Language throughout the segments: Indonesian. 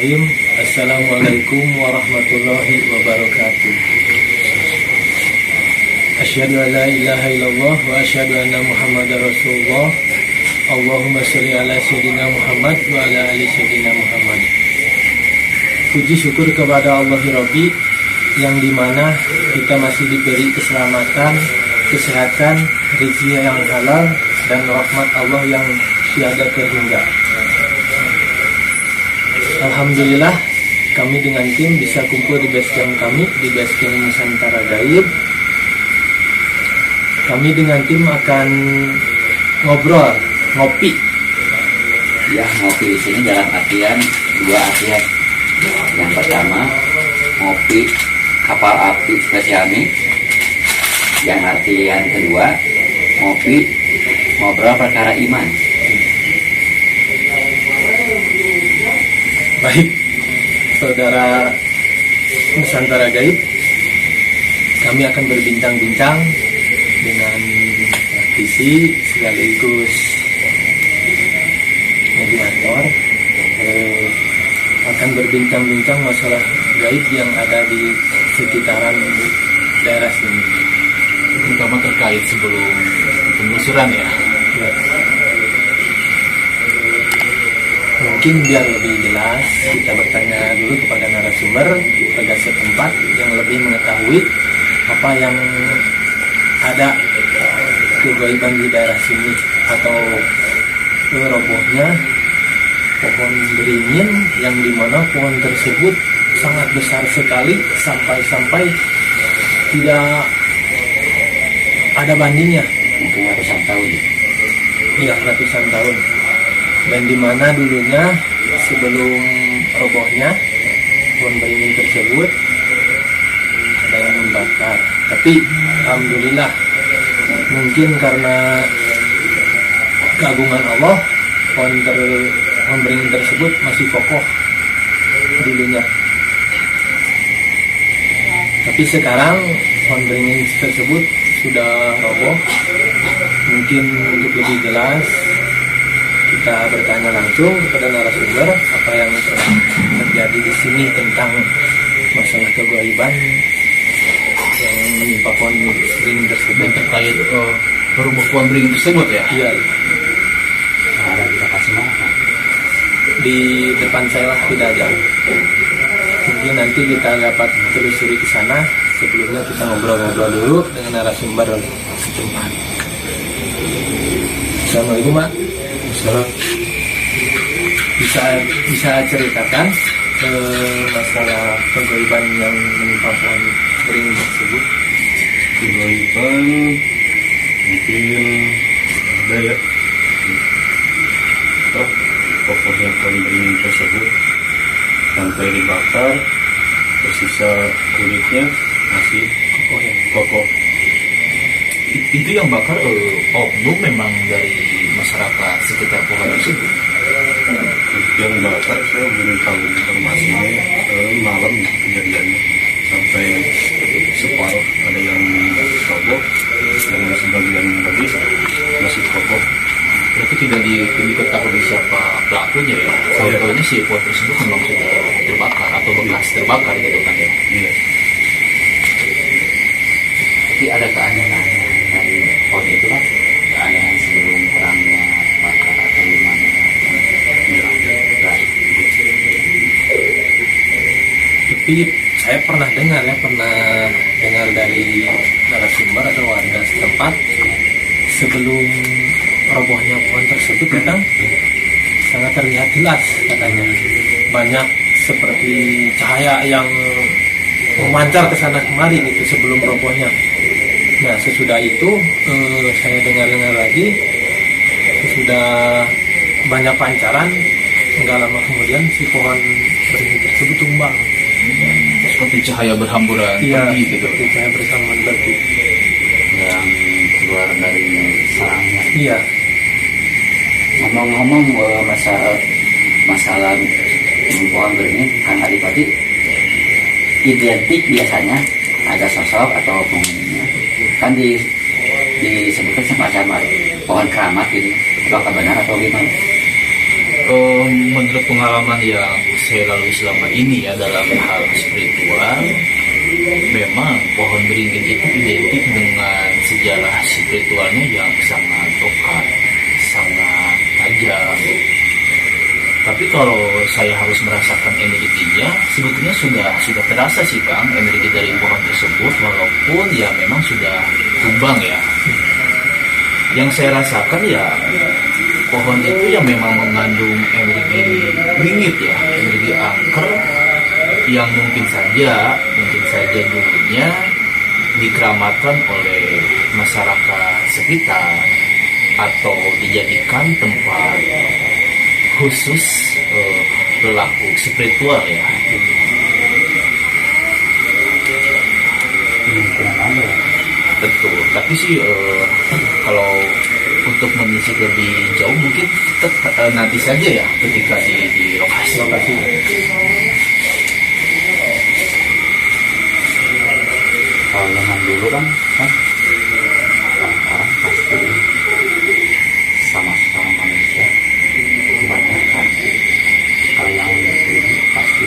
Bismillahirrahmanirrahim. Assalamualaikum warahmatullahi wabarakatuh. Asyhadu an la ilaha illallah wa asyhadu anna Muhammadar Rasulullah. Allahumma sholli ala sayyidina Muhammad wa ala ali sayyidina Muhammad. Puji syukur kepada Allah Rabbi yang dimana kita masih diberi keselamatan, kesehatan, rezeki yang halal, dan rahmat Allah yang tiada terhingga. Alhamdulillah, kami dengan tim bisa kumpul di basecamp kami, di basecamp Nusantara Gaib. Kami dengan tim akan ngopi. Ya, ngopi di sini dalam artian dua artian. Yang pertama, ngopi kapal api spesial mie. Yang artian kedua, ngopi ngobrol perkara iman. Baik, saudara Nusantara Gaib, kami akan berbincang-bincang dengan praktisi sekaligus moderator, akan berbincang-bincang masalah gaib yang ada di sekitaran daerah sini. Terutama terkait sebelum penelusuran ya. Mungkin biar lebih jelas, kita bertanya dulu kepada narasumber pada setempat yang lebih mengetahui apa yang ada kegaiban di daerah sini, atau robohnya pohon beringin yang dimana pohon tersebut sangat besar sekali sampai tidak ada bandingnya. Mungkin ratusan tahun. Iya, ratusan tahun. Dan dimana dulunya sebelum robohnya pohon beringin tersebut ada yang membakar. Tapi alhamdulillah, mungkin karena keagungan Allah, pohon beringin tersebut masih kokoh dulunya. Tapi sekarang pohon beringin tersebut sudah roboh. Mungkin untuk lebih jelas kita bertanya langsung kepada narasumber apa yang terjadi di sini tentang masalah kegaiban yang menimpa pohon beringin tersebut. Dan terkait rumah pohon beringin tersebut ya. Iya, Ada di lokasi mana, Pak? di depan saya lah, tidak jauh. Mungkin nanti kita dapat telusuri ke sana. Sebelumnya kita ngobrol-ngobrol dulu dengan narasumber setempat. Assalamualaikum, Pak. Bisa ceritakan masalah kegaiban yang menimpa pohon beringin tersebut? Kegaiban mungkin ada ya. Pokoknya pohon beringin tersebut sampai dibakar, tersisa kulitnya masih kokoh. Itu yang bakar oknum memang dari masyarakat sekitar pohon tersebut. Yang bakar saya belum tahu informasinya, malam kejadiannya sampai separuh ada yang roboh dan sebagian lagi masih kokoh. Berarti tidak diketahui siapa pelakunya ya. Contohnya si pohon tersebut memang sudah terbakar atau bekas terbakar gitu kan ya. Iya. Tapi ada keanehan dari pohon itu kan, keanehan sebelum perangnya bakar atau gimana? Tapi saya pernah dengar dari narasumber atau warga setempat, sebelum robohnya pohon tersebut kadang sangat terlihat jelas katanya. Banyak seperti cahaya yang memancar ke sana kemari gitu sebelum robohnya. Nah, sesudah itu saya dengar lagi, sudah banyak pancaran, enggak lama kemudian si pohon beringin tersebut tumbang. Seperti cahaya berhamburan pergi gitu. Seperti cahaya berhamburan pergi. Yang keluar dari sarangnya. Iya. Ngomong-ngomong masalah pohon beringin, kan Adipati identik biasanya ada sosok atau penghuninya kan disebutkan semacam pohon keramat gitu. Apakah benar atau gimana? Menurut pengalaman yang saya lalui selama ini ya dalam hal spiritual, memang pohon beringin itu identik dengan sejarah spiritualnya yang sangat rokat, sangat tajam. Tapi kalau saya harus merasakan energinya, sebetulnya sudah terasa sih Kang, energi dari pohon tersebut, walaupun ya memang sudah tumbang ya. Yang saya rasakan ya pohon itu yang memang mengandung energi beringit ya, energi angker yang mungkin saja dulunya dikeramatkan oleh masyarakat sekitar atau dijadikan tempat khusus pelaku spiritual ya. Betul. Tapi sih kalau untuk menelisik lebih jauh mungkin kita nanti saja ya ketika di lokasi. Kalau zaman dulu kan orang pasti sama-sama manusia kebanyakan. Kalau yang ini pasti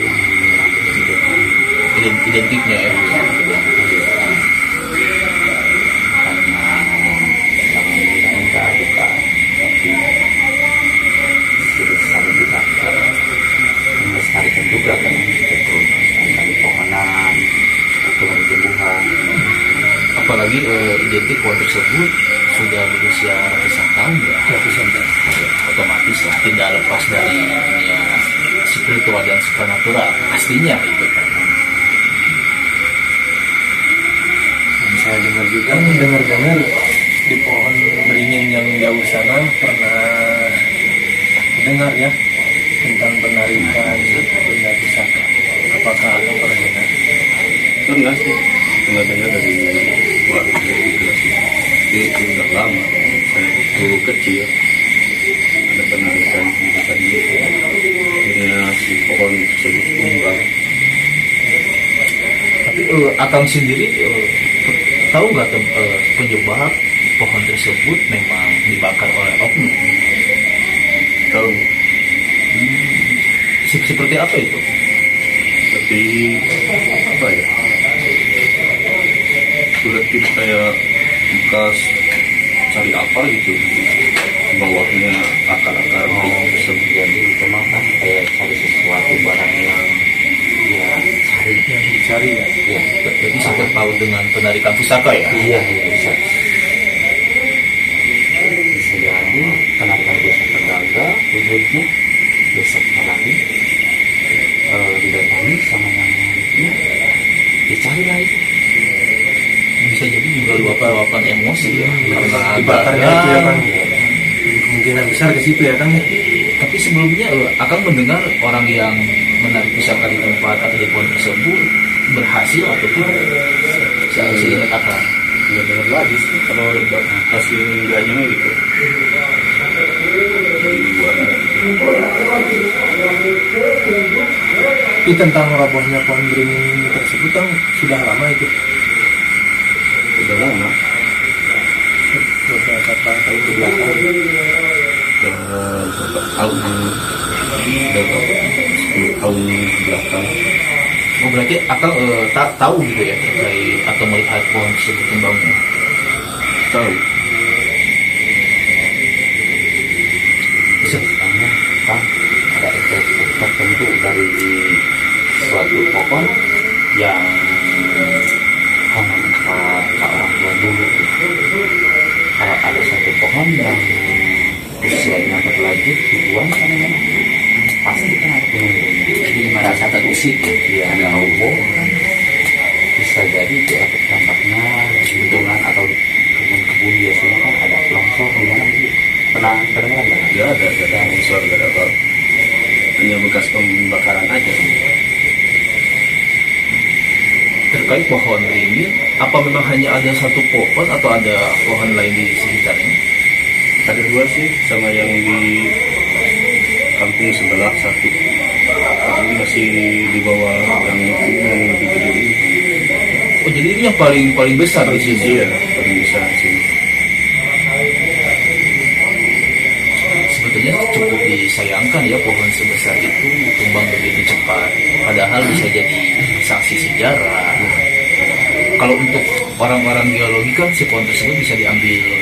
yang identiknya ya. Karena yang enggak bukan, tapi sudah sekali didapat melestarikan juga kan, betul, dari pohonan tumbuhan. Apalagi identik pohon tersebut sudah berusia ratusan tahun ya. Otomatis lah tidak lepas dari dunia spiritual dan supernatural pastinya itu kan. Saya dengar juga dengar di pohon beringin yang jauh sana pernah dengar ya tentang penarikan benda pusaka. Apakah Anda pernah dengar? Pernah sih, pernah dengar dari warga juga sih. Itu udah lama, saya dulu kecil ada penarikan tadi akhirnya si pohon tersebut tumbang. Tapi Akang sendiri tahu nggak penyebab pohon tersebut memang dibakar oleh oknum? Tahu Seperti apa itu? tapi apa ya, sudah tidak kayak bekas cari apa gitu, bawahnya akar-akar tersebut. Jadi itu mah kan kayak cari sesuatu barang yang dia cari. Yang dicari ya. Ya, Jadi sangat tahu dengan penarikan pusaka ya? iya bisa. Bisa jadi kenapa bisa tergagal wujudnya besok lagi didatangi sama yang muridnya, dicari lagi. Bisa jadi juga luapan emosi ya, karena Dibakarnya itu ya kan. Kemungkinan besar ke situ ya kan. Tapi sebelumnya Akang mendengar orang yang menarik pusaka di tempat atau di pohon tersebut berhasil atau tidak? Seingat Akang. Nggak dengar lagi sih kalau hasil enggaknya mah gitu dari luarnya gitu. Tapi tentang robohnya pohon beringin tersebut kan sudah lama itu. Udah lama, Beberapa tahun ke belakang. beberapa tahun, udah 10 tahun ke belakang. Oh berarti Akang tak tahu gitu ya terkait atau melihat pohon tersebut tumbangnya? Tahu Misalnya kan ada efek tertentu dari suatu pohon yang memanfaat orang tua dulu. Kalau ada satu pohon yang usianya berlanjut ribuan kan, pasti kan ada penunggunya. Jadi merasa terusik ya, ada roboh kan. Bisa jadi itu efek dampaknya lingkungan atau kebun-kebun biasanya kan ada longsor di mana sih? Pernah terdengar nggak? nggak ada longsor, nggak ada apa, hanya bekas pembakaran aja. Terkait pohon beringin, apa memang hanya ada satu pohon atau ada pohon lain di sekitarnya? Ada 2 sih, sama yang di kampung sebelah satu, tapi masih di bawah yang lebih gede ini. Oh jadi ini yang paling besar di sini. Iya, paling besar sini. Sebetulnya cukup disayangkan ya pohon sebesar itu tumbang begitu cepat. Padahal bisa jadi saksi sejarah. Kalau untuk orang-orang geologi kan si pohon tersebut bisa diambil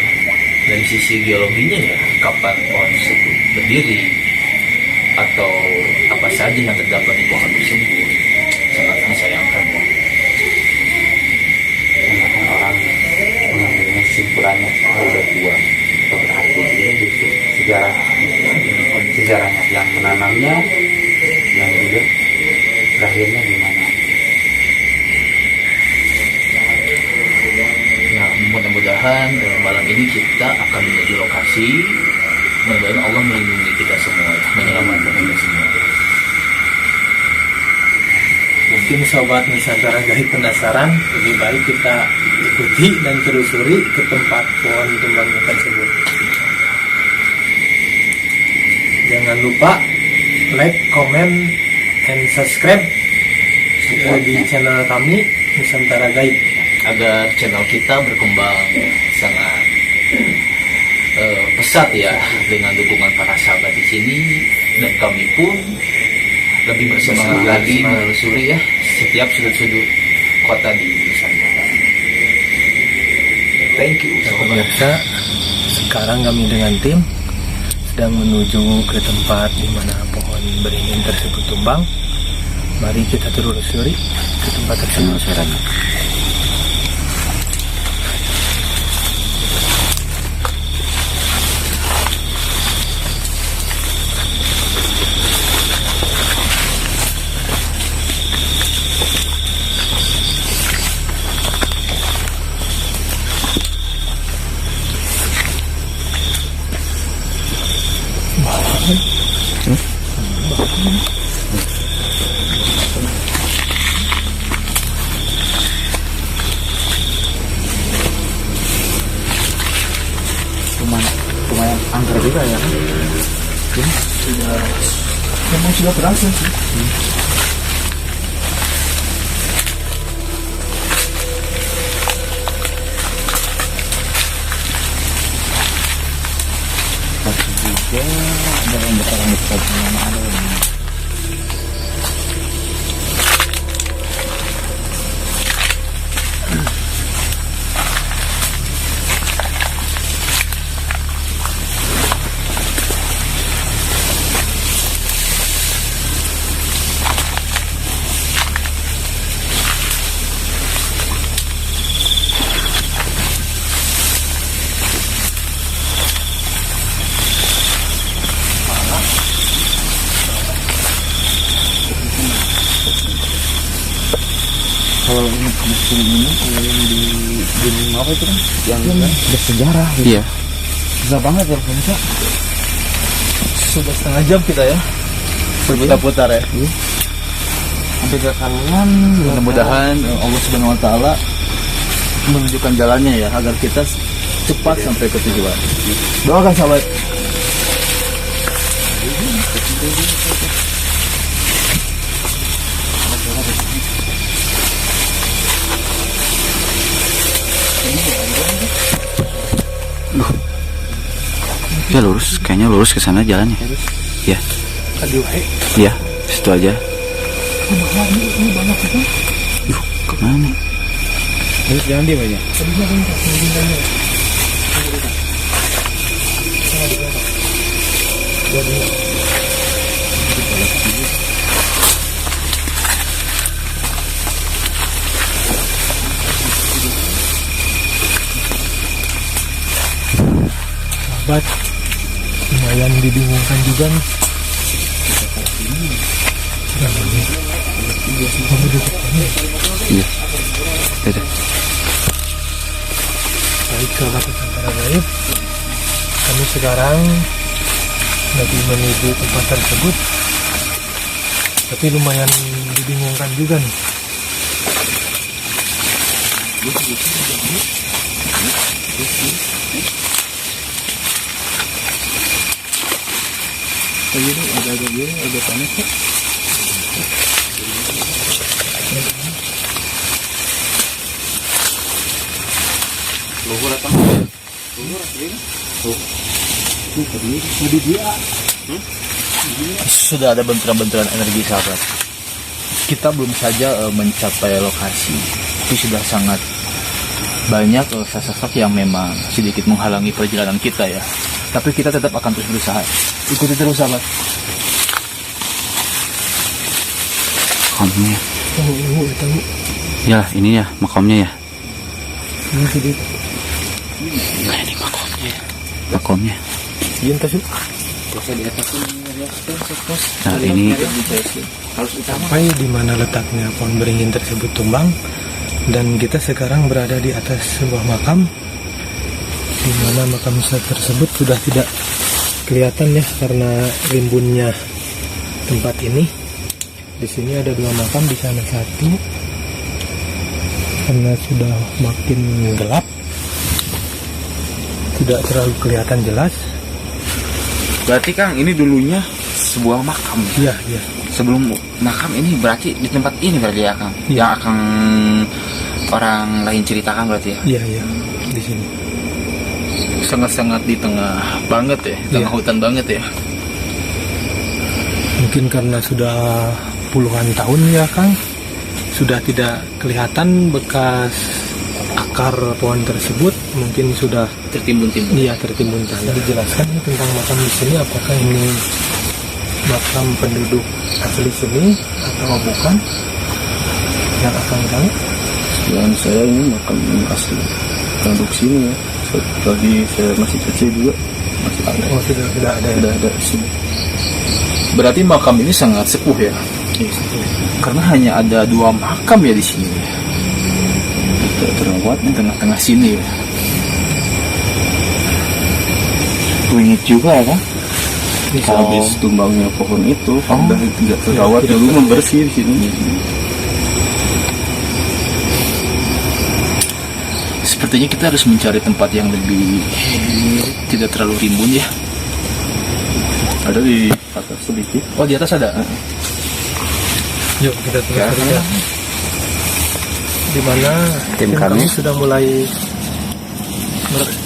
dari sisi geologinya ya, kapan pohon tersebut berdiri atau apa saja yang terdapat di pohon tersebut. Sangat disayangkan ya. Kebanyakan orang mengambilnya kesimpulannya udah tua atau berarti gitu sejarahnya yang menanamnya yang juga berakhirnya gimana. Nah, mudah-mudahan malam ini kita akan menuju lokasi. Mudah-mudahan Allah melindungi kita semua, menyelamatkan kita semua. Mungkin sobat Nusantara Gaib penasaran, lebih baik kita ikuti dan telusuri ke tempat pohon tumbangnya tersebut. Jangan lupa like, comment, and subscribe di channel kami Nusantara Gaib Agar channel kita berkembang sangat pesat ya, dengan dukungan para sahabat di sini, dan kami pun lebih bersemangat lagi menelusuri ya setiap sudut-sudut kota di Nusantara. Thank you. Pemirsa, sekarang kami dengan tim sedang menuju ke tempat di mana pohon beringin tersebut tumbang. Mari kita telusuri ke tempat tersebut. Lumayan angker juga ya kan? Memang sudah berhasil sih. Juga ada yang besar mana ada yang kalau musim ini kalau yang di gunung apa itu kan yang bersejarah gitu. Iya. Susah banget ya pemirsa. Sudah setengah jam kita ya berputar-putar ya. Iya. Sampai ke kanan. Mudah-mudahan Allah Subhanahu Wa Taala menunjukkan jalannya ya, agar kita cepat sampai ke tujuan. Doakan sahabat. Ya lurus, kayaknya lurus ke sana jalannya. Ya. Iya, situ aja. Ini banyak itu. Yuh, kemana? Terus jangan diam aja. Sahabat, lumayan dibingungkan juga nih. Kamu duduk sini. Iya. Udah. Baik, sahabat Nusantara Gaib, kami sekarang lagi menuju tempat tersebut, tapi lumayan dibingungkan juga nih. Agak panas kok. Luhur atau luhur asli? Tuh tadi dia. Sudah ada benturan-benturan energi sahabat. Kita belum saja mencapai lokasi, tapi sudah sangat banyak sosok yang memang sedikit menghalangi perjalanan kita ya. Tapi kita tetap akan terus berusaha. Ikuti terus sahabat. Makamnya. Ya, ini ya makamnya ya. Nah, ini makamnya. Makamnya. Nah, ini Sampai di mana letaknya pohon beringin tersebut tumbang, dan kita sekarang berada di atas sebuah makam, di mana makam tersebut sudah tidak kelihatan ya karena rimbunnya tempat ini. Di sini ada 2 makam, di sana 1. Karena sudah makin gelap, tidak terlalu kelihatan jelas. Berarti Kang ini dulunya sebuah makam. Iya, iya. Sebelum makam ini berarti di tempat ini berarti ya Kang. Iya. Yang akan orang lain ceritakan berarti ya. Iya, iya. Di sini. Sangat-sangat di tengah banget ya, tengah Iya. hutan banget ya. Mungkin karena sudah puluhan tahun ya Kang, sudah tidak kelihatan bekas akar pohon tersebut, mungkin sudah Tertimbun-timbun. tertimbun tanah. Dijelaskan ya tentang makam di sini, apakah ini makam penduduk asli sini atau bukan? Yang akan tahu. Yang saya ini makam asli penduduk sini ya. Tadi saya masih kecil juga masih ada. Oh, tidak ada. Sudah ada di sini. Berarti makam ini sangat sepuh ya. Karena hanya ada 2 makam ya di sini. Tidak terawat. Di tengah-tengah sini ya. Unik juga ya Kang. Habis tumbangnya pohon itu, udah tidak terawat tidak dulu membersih di sini. Sepertinya kita harus mencari tempat yang lebih tidak terlalu rimbun ya. Ada di atas sedikit. Oh, di atas ada. Yuk kita terus saja. Di mana Tim kami sudah mulai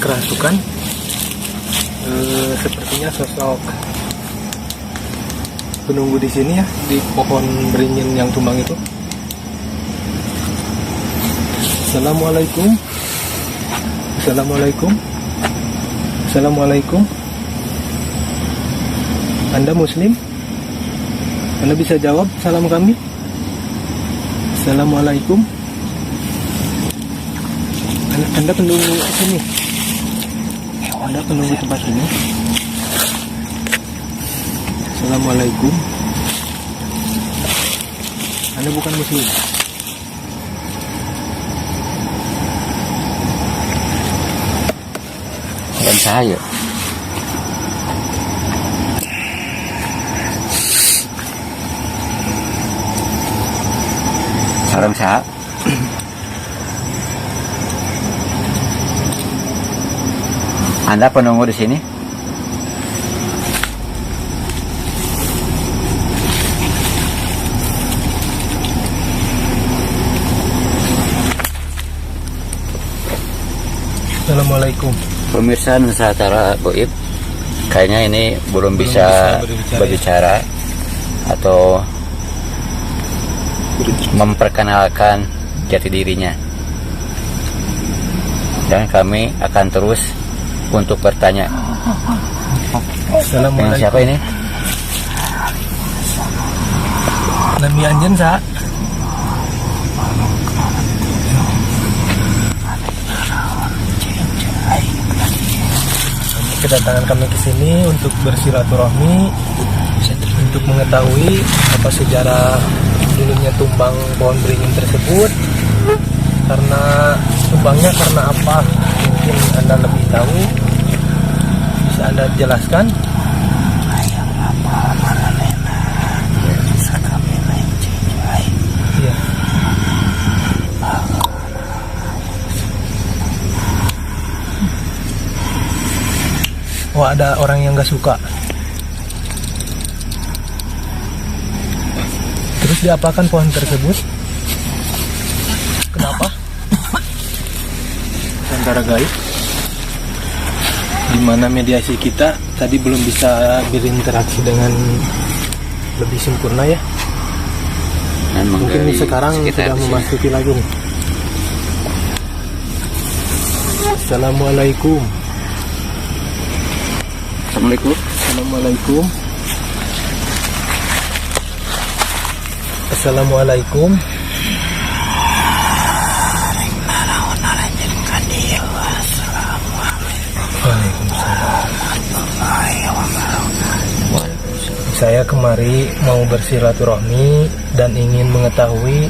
kerasukan. Sepertinya sosok penunggu di sini ya, di pohon beringin yang tumbang itu. Assalamualaikum. Assalamualaikum. Assalamualaikum. Anda Muslim? Anda bisa jawab salam kami? Assalamualaikum. Anda penunggu sini? Anda penunggu tempat ini? Assalamualaikum. Anda bukan Muslim? dan saya. Sarang saya. Anda penunggu di sini? Assalamualaikum. Pemirsa Nusantara Goib, kayaknya ini belum bisa berbicara atau memperkenalkan jati dirinya. Dan kami akan terus untuk bertanya. Dengan Assalamualaikum. siapa ini? Nami anjen sa. Kedatangan kami ke sini untuk bersilaturahmi, untuk mengetahui apa sejarah dulunya tumbang pohon beringin tersebut, karena tumbangnya karena apa, mungkin Anda lebih tahu, bisa Anda jelaskan? Iya. Oh, ada orang yang gak suka. Terus diapakan pohon tersebut? Kenapa? Antara gaib. di mana mediasi kita tadi belum bisa berinteraksi dengan lebih sempurna ya. Dan Mungkin menggali sekarang sekitar sudah di sini. memasuki lagi nih. Assalamualaikum. Assalamualaikum. Assalamualaikum. Assalamualaikum. Saya kemari mau bersilaturahmi dan ingin mengetahui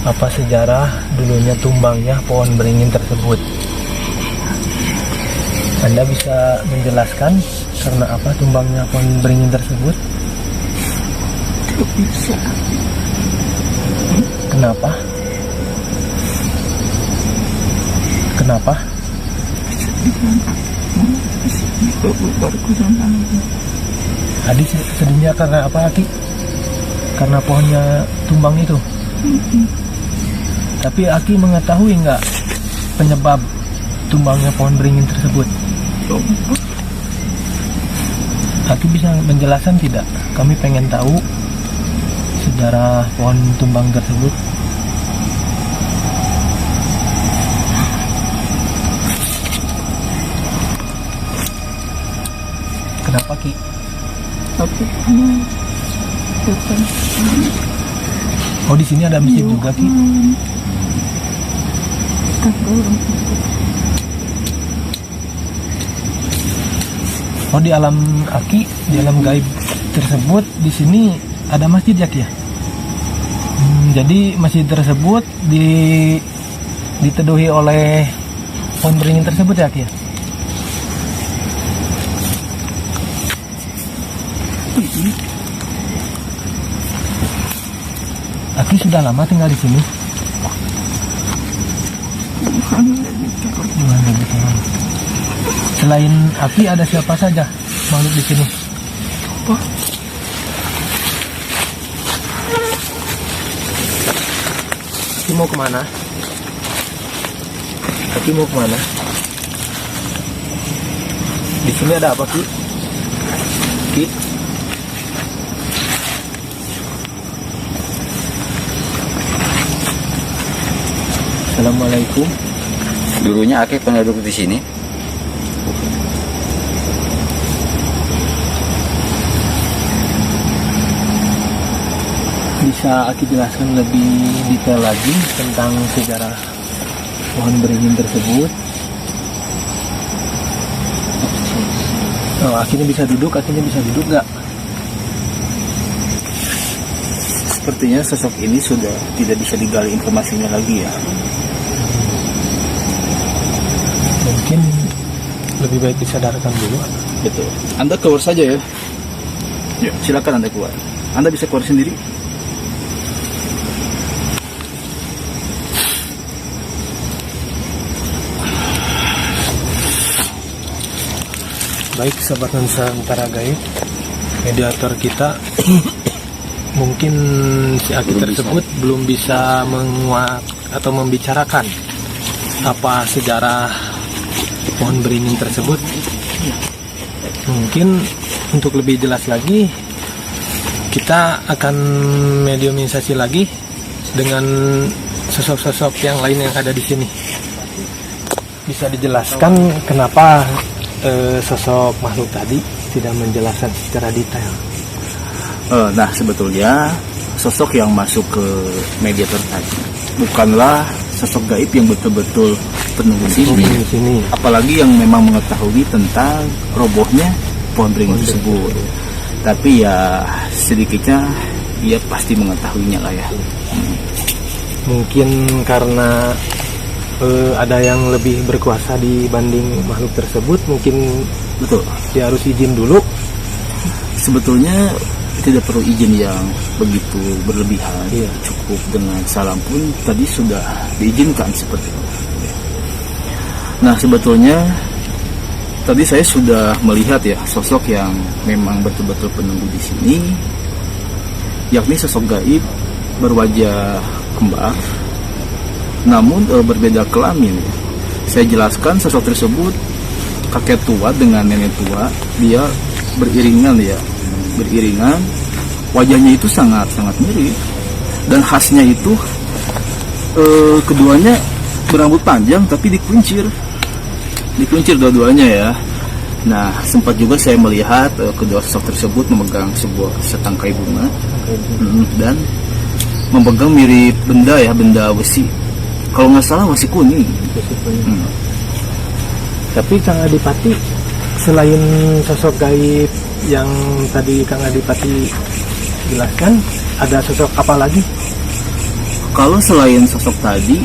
apa sejarah dulunya tumbangnya pohon beringin tersebut. Anda bisa menjelaskan karena apa tumbangnya pohon beringin tersebut? Tidak bisa. Kenapa? Kenapa? Adi sedihnya karena apa, Aki? Karena pohonnya tumbang itu. Tapi Aki mengetahui nggak penyebab tumbangnya pohon beringin tersebut? Aki bisa menjelaskan tidak? Kami pengen tahu sejarah pohon tumbang tersebut. Kenapa, Ki? Oh, di sini ada masjid juga, Ki. Oh, di alam Aki, di alam gaib tersebut di sini ada masjid ya, Ki ya? Jadi masjid tersebut diteduhi oleh pohon beringin tersebut ya, Ki ya? Aki sudah lama tinggal di sini. Bulan lebih tahun. Selain Aki ada siapa saja makhluk di sini? Aki mau kemana? Aki mau kemana? Di sini ada apa, Ki? Ki? Assalamualaikum. Dulunya Aki penduduk di sini. Bisa Aki jelaskan lebih detail lagi tentang sejarah pohon beringin tersebut? Oh, akhirnya bisa duduk nggak? Sepertinya sosok ini sudah tidak bisa digali informasinya lagi ya. Mungkin lebih baik disadarkan dulu. Betul. Anda keluar saja ya. Ya, silakan Anda keluar. Anda bisa keluar sendiri. Baik, sahabat Nusantara Gaib, mediator kita mungkin si Aki tersebut belum bisa menguak atau membicarakan apa sejarah pohon beringin tersebut. Mungkin untuk lebih jelas lagi kita akan mediumisasi lagi dengan sosok-sosok yang lain yang ada di sini. Bisa dijelaskan kenapa sosok makhluk tadi tidak menjelaskan secara detail? Nah, sebetulnya sosok yang masuk ke mediator tadi bukanlah sosok gaib yang betul-betul penunggu Di sini. sini. Apalagi yang memang mengetahui tentang robohnya pohon beringin tersebut. Tapi ya sedikitnya dia pasti mengetahuinya lah ya. Mungkin karena ada yang lebih berkuasa dibanding makhluk tersebut, mungkin Betul. dia harus izin dulu. Sebetulnya tidak perlu izin yang begitu berlebihan. Iya. Cukup dengan salam pun tadi sudah diizinkan seperti itu. Nah, sebetulnya tadi saya sudah melihat ya sosok yang memang betul-betul penunggu di sini, yakni sosok gaib berwajah kembar, namun berbeda kelamin. Saya jelaskan sosok tersebut kakek tua dengan nenek tua, dia beriringan ya, beriringan. Wajahnya itu sangat mirip, dan khasnya itu keduanya berambut panjang tapi dikuncir dua-duanya ya. Nah, sempat juga saya melihat kedua sosok tersebut memegang sebuah setangkai bunga dan memegang mirip benda ya, benda besi. Kalau nggak salah besi kuning. Tapi Kang Adipati, selain sosok gaib yang tadi Kang Adipati jelaskan, ada sosok apa lagi? Kalau selain sosok tadi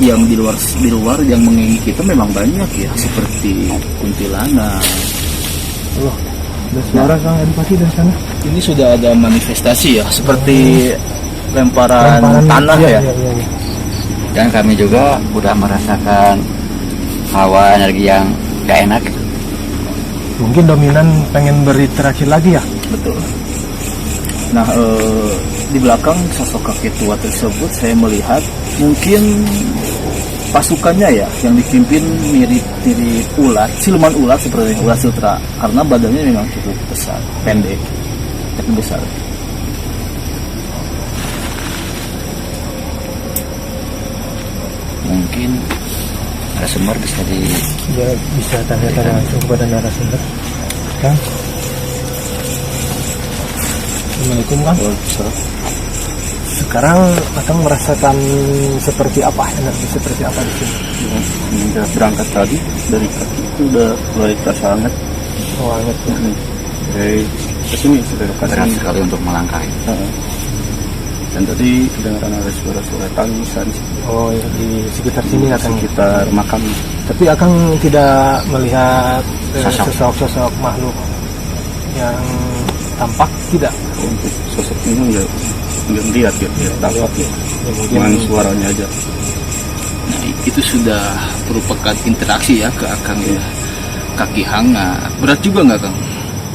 yang di luar yang mengelilingi kita memang banyak ya, seperti kuntilanak. Oh, ada suara Kang Adipati dari sana. Ini sudah ada manifestasi ya, seperti lemparan tanah ya. Iya. Dan kami juga udah merasakan hawa energi yang gak enak. Mungkin dominan pengen berinteraksi lagi ya. Betul. Nah, di belakang sosok kakek tua tersebut saya melihat mungkin pasukannya ya, yang dipimpin mirip ular, siluman ular seperti ular sutra, karena badannya memang cukup besar, pendek tapi besar. Mungkin narasumber bisa Ya, bisa tanya-tanya langsung kepada narasumber. Kang. Assalamualaikum Kang. Sekarang Akang merasakan seperti apa, energi seperti apa di sini? Udah berangkat tadi dari kaki itu udah mulai terasa hangat. Oh, hangat ya. Dari kesini sudah berat sekali untuk melangkah. Dan tadi kedengaran ada suara-suara tangisan Oh, ya, di sekitar sini Akang. sekitar makam. Tapi Akang tidak melihat Sosok. sosok makhluk yang tampak, tidak? Untuk sosok ini nggak lihat ya, tampak ya. Cuman suaranya aja. Nah, itu sudah merupakan interaksi ya ke Akang ya. Kaki hangat, berat juga nggak Kang?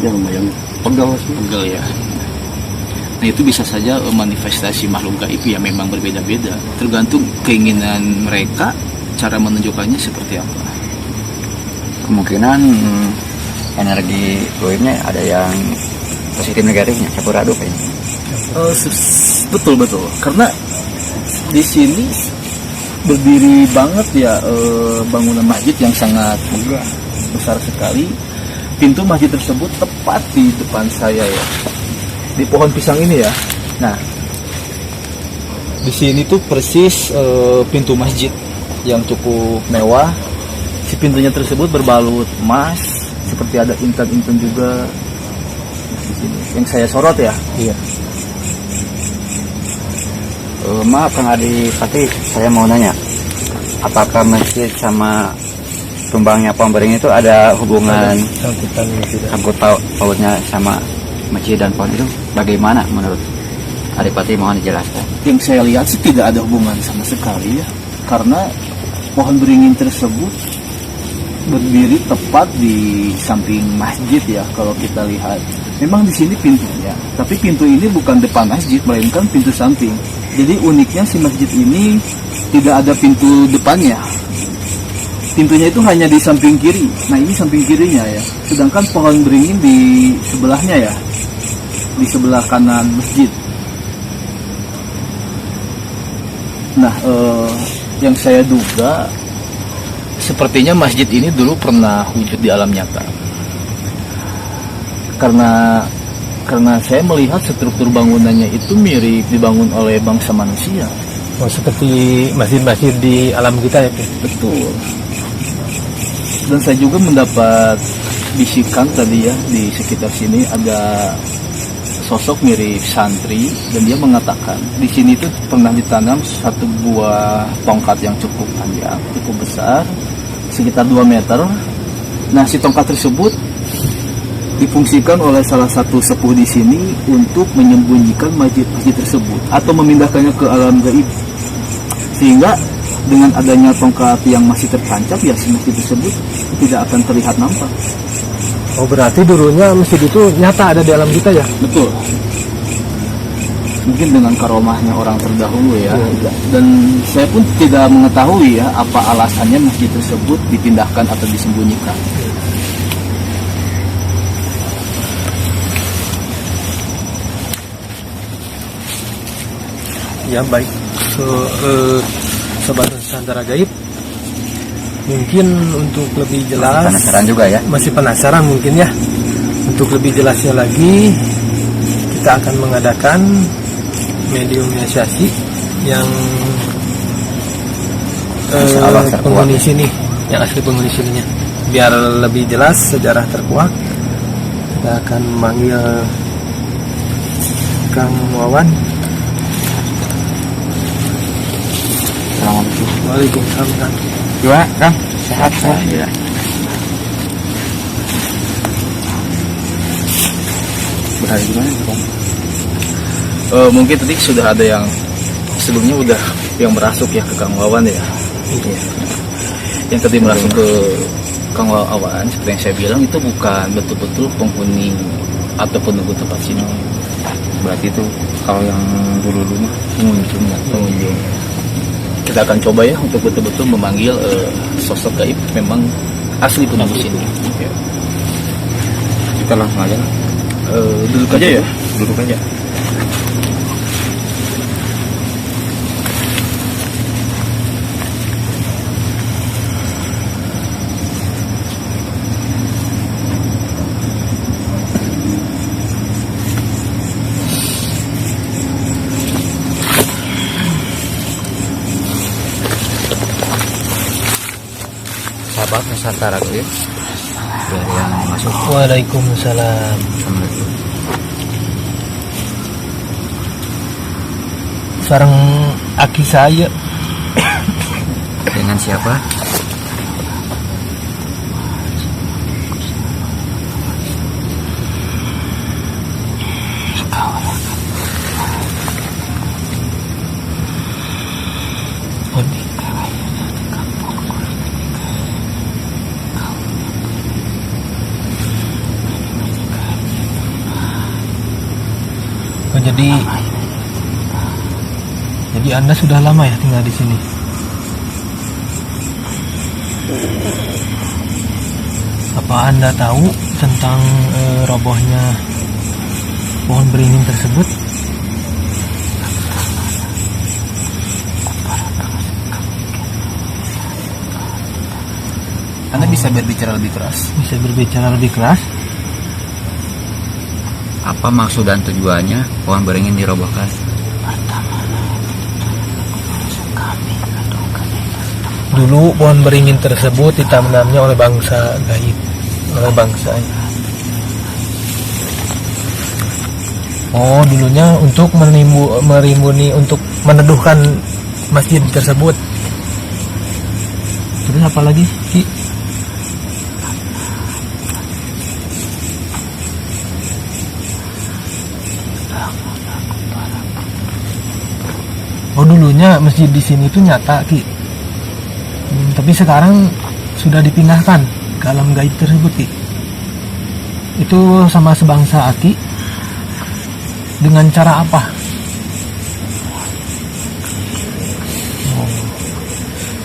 Ya lumayan, pegel ya. Nah, itu bisa saja manifestasi makhluk gaib ya, memang berbeda-beda, tergantung keinginan mereka, cara menunjukkannya seperti apa. Kemungkinan energi goibnya ada yang positif negatifnya, campur aduk kayaknya. Betul, karena di sini berdiri banget ya bangunan masjid yang sangat megah, besar sekali. Pintu masjid tersebut tepat di depan saya ya, di pohon pisang ini ya. Nah, di sini tuh persis pintu masjid yang cukup mewah. Si pintunya tersebut berbalut emas, seperti ada intan-intan juga di sini. Yang saya sorot ya. Iya. Maaf Kang Adipati, saya mau nanya, apakah masjid sama tumbangnya pohon beringin itu ada hubungan Sangkutan tidak? sangkut pautnya sama masjid dan pohon itu? Bagaimana menurut Adipati, mohon dijelaskan. Yang saya lihat sih tidak ada hubungan sama sekali ya, karena pohon beringin tersebut berdiri tepat di samping masjid ya. Kalau kita lihat, memang di sini pintunya, tapi pintu ini bukan depan masjid, melainkan pintu samping. Jadi uniknya si masjid ini tidak ada pintu depannya, pintunya itu hanya di samping kiri. Nah, ini samping kirinya ya, sedangkan pohon beringin di sebelahnya ya, di sebelah kanan masjid. Nah, yang saya duga sepertinya masjid ini dulu pernah wujud di alam nyata. Karena saya melihat struktur bangunannya itu mirip dibangun oleh bangsa manusia. Oh, seperti masjid-masjid di alam kita ya? Betul. Dan saya juga mendapat bisikan tadi ya, di sekitar sini ada sosok mirip santri, dan dia mengatakan di sini tuh pernah ditanam satu buah tongkat yang cukup panjang, cukup besar, sekitar 2 meter. Nah, si tongkat tersebut difungsikan oleh salah satu sepuh di sini untuk menyembunyikan masjid tersebut atau memindahkannya ke alam gaib. Sehingga dengan adanya tongkat yang masih tertancap ya, si masjid tersebut tidak akan terlihat nampak. Oh, berarti dulunya masjid itu nyata ada di alam kita ya? Betul. Mungkin dengan karomahnya orang terdahulu ya. Dan saya pun tidak mengetahui ya apa alasannya masjid tersebut dipindahkan atau disembunyikan. Ya baik, Sobat Nusantara Gaib, mungkin untuk lebih jelas Penasaran juga ya? masih penasaran mungkin ya. Untuk lebih jelasnya lagi, kita akan mengadakan mediumisasi yang penghuni sini, yang asli penghuni sininya. Biar lebih jelas sejarah terkuak, kita akan memanggil Kang Wawan. Assalamualaikum. Waalaikumsalam, Kang. Gimana Kang? Sehat ya? Berhari gimana Kang? Mungkin tadi sudah ada yang sebelumnya udah yang merasuk ya ke Kang Wawan ya. Iya. Yang tadi merasuk ke Kang Wawan, seperti yang saya bilang itu bukan betul-betul penghuni atau penunggu tempat sini. Berarti itu kalau yang dulu-dulu mah pengunjung. Kita akan coba ya untuk betul-betul memanggil sosok gaib memang asli penunggu sini. Ya. Kita langsung aja lah. Duduk aja ya, duduk aja. Sahabat Nusantara Gaib, dari yang masuk. Waalaikumsalam. Assalamualaikum. Sarang aki saya. Dengan siapa? Oh, jadi Anda sudah lama ya tinggal di sini? Apa Anda tahu tentang robohnya pohon beringin tersebut? Anda bisa berbicara lebih keras. Bisa berbicara lebih keras? Apa maksud dan tujuannya pohon beringin dirobohkan? Dulu pohon beringin tersebut ditanamnya oleh bangsa gaib, oleh bangsa. Oh, dulunya untuk merimbuni, untuk meneduhkan masjid tersebut. Terus apa lagi, Ki? Oh, dulunya masjid di sini itu nyata, Ki. Tapi sekarang sudah dipindahkan ke alam gaib tersebut, Ki. Itu sama sebangsa Aki. Dengan cara apa? Oh,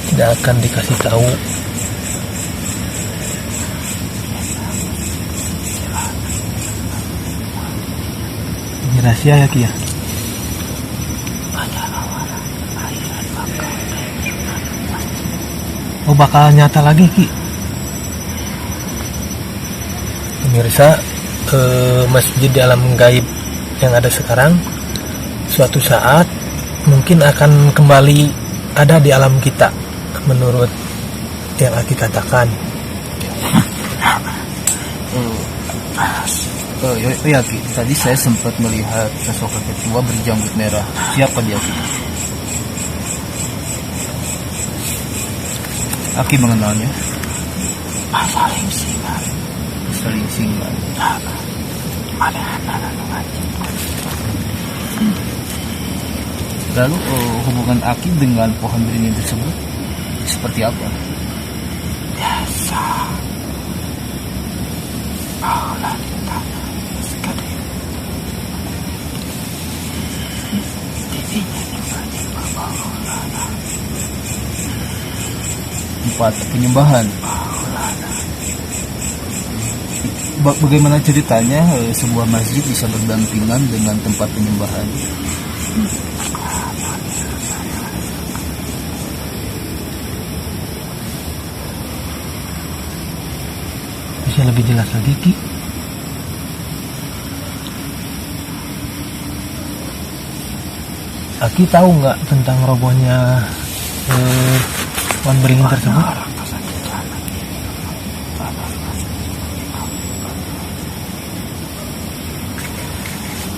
tidak akan dikasih tahu. Ini rahasia ya, Ki ya. Oh, bakal nyata lagi, Ki. Pemirsa, masjid di alam gaib yang ada sekarang suatu saat mungkin akan kembali ada di alam kita menurut yang Aki katakan. Ya Ki, tadi saya sempat melihat sosok kakek tua berjanggut merah. Siapa dia Ki? Aki mengenalnya. Saling singan. Lalu hubungan Aki dengan pohon beringin tersebut seperti apa? Biasa. Tempat penyembahan. Bagaimana ceritanya sebuah masjid bisa berdampingan dengan tempat penyembahan? lebih jelas lagi, Ki? Aki tahu nggak tentang robohnya pohon beringin tersebut?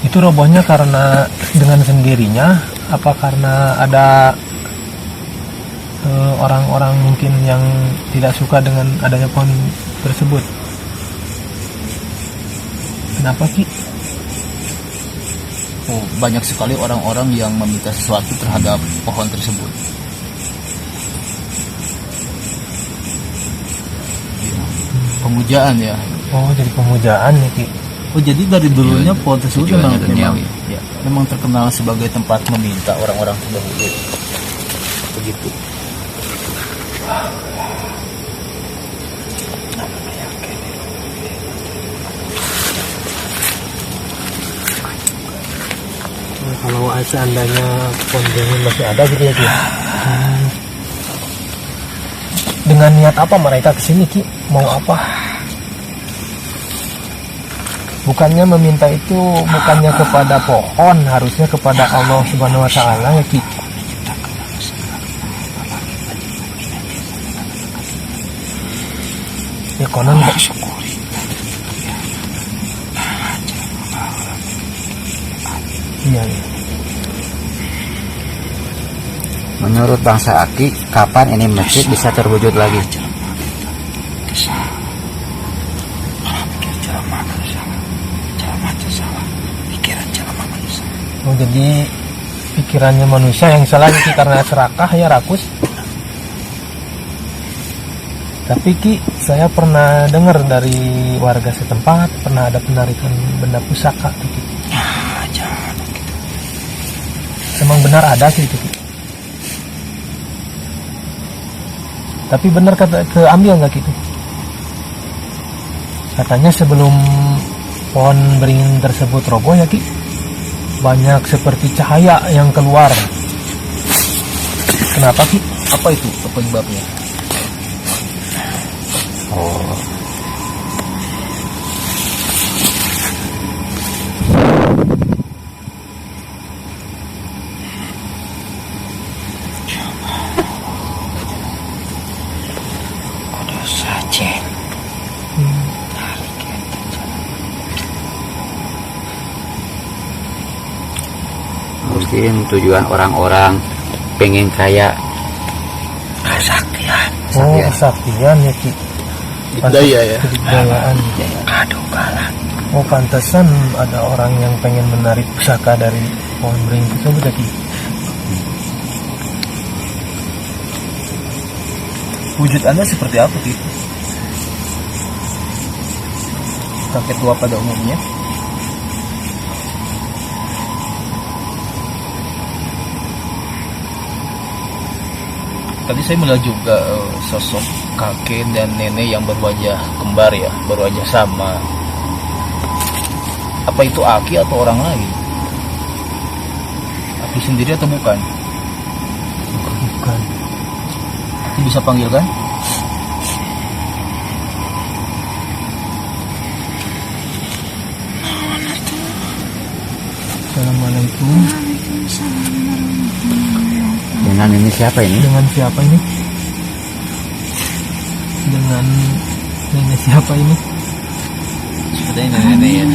Itu robohnya karena dengan sendirinya, apa karena ada orang-orang mungkin yang tidak suka dengan adanya pohon tersebut? Kenapa, Ki? Oh, banyak sekali orang-orang yang meminta sesuatu terhadap pohon tersebut. Pemujaan ya. Oh, jadi pemujaan ya, Ki? Oh, jadi dari dulunya pohon tersebut tujuannya memang duniawi. ya, memang terkenal sebagai tempat meminta orang-orang terdahulu. Begitu. Kalau seandainya pohon beringin masih ada gitu ya, Ki? Dengan niat apa mereka kesini, Ki? Mau apa? Bukannya meminta itu bukannya kepada pohon, harusnya kepada Allah Subhanahu wa Ta'ala ya, Ki? Ya konon iya, iya. Menurut bangsa Aki, kapan ini masjid bisa terwujud lagi? Oh, jadi pikirannya manusia yang salah, Ki, karena serakah ya, rakus. Tapi, Ki, saya pernah dengar dari warga setempat pernah ada penarikan benda pusaka gitu. Emang benar ada sih itu, Ki? Tapi benar kata keambil nggak gitu? Katanya sebelum pohon beringin tersebut roboh ya, Ki, banyak seperti cahaya yang keluar. Kenapa, Ki? Apa itu penyebabnya? Oh, mungkin tujuan orang-orang pengen kaya. Oh, kesaktian ya, Ki. Daya ya. Kedikdayaan. Oh, pantesan ada orang yang pengen menarik pusaka dari pohon beringin tersebut ya, Ki. Wujud Anda seperti apa, Ki? Kakek tua pada umumnya. Tadi saya melihat juga sosok kakek dan nenek yang berwajah kembar ya, berwajah sama. Apa itu Aki atau orang lain? Aki sendiri atau bukan? Bukan. Aki bisa panggil kan? Assalamualaikum. Dengan ini siapa ini? Dengan siapa ini? Dengan nenek siapa ini? Sepertinya nenek ya.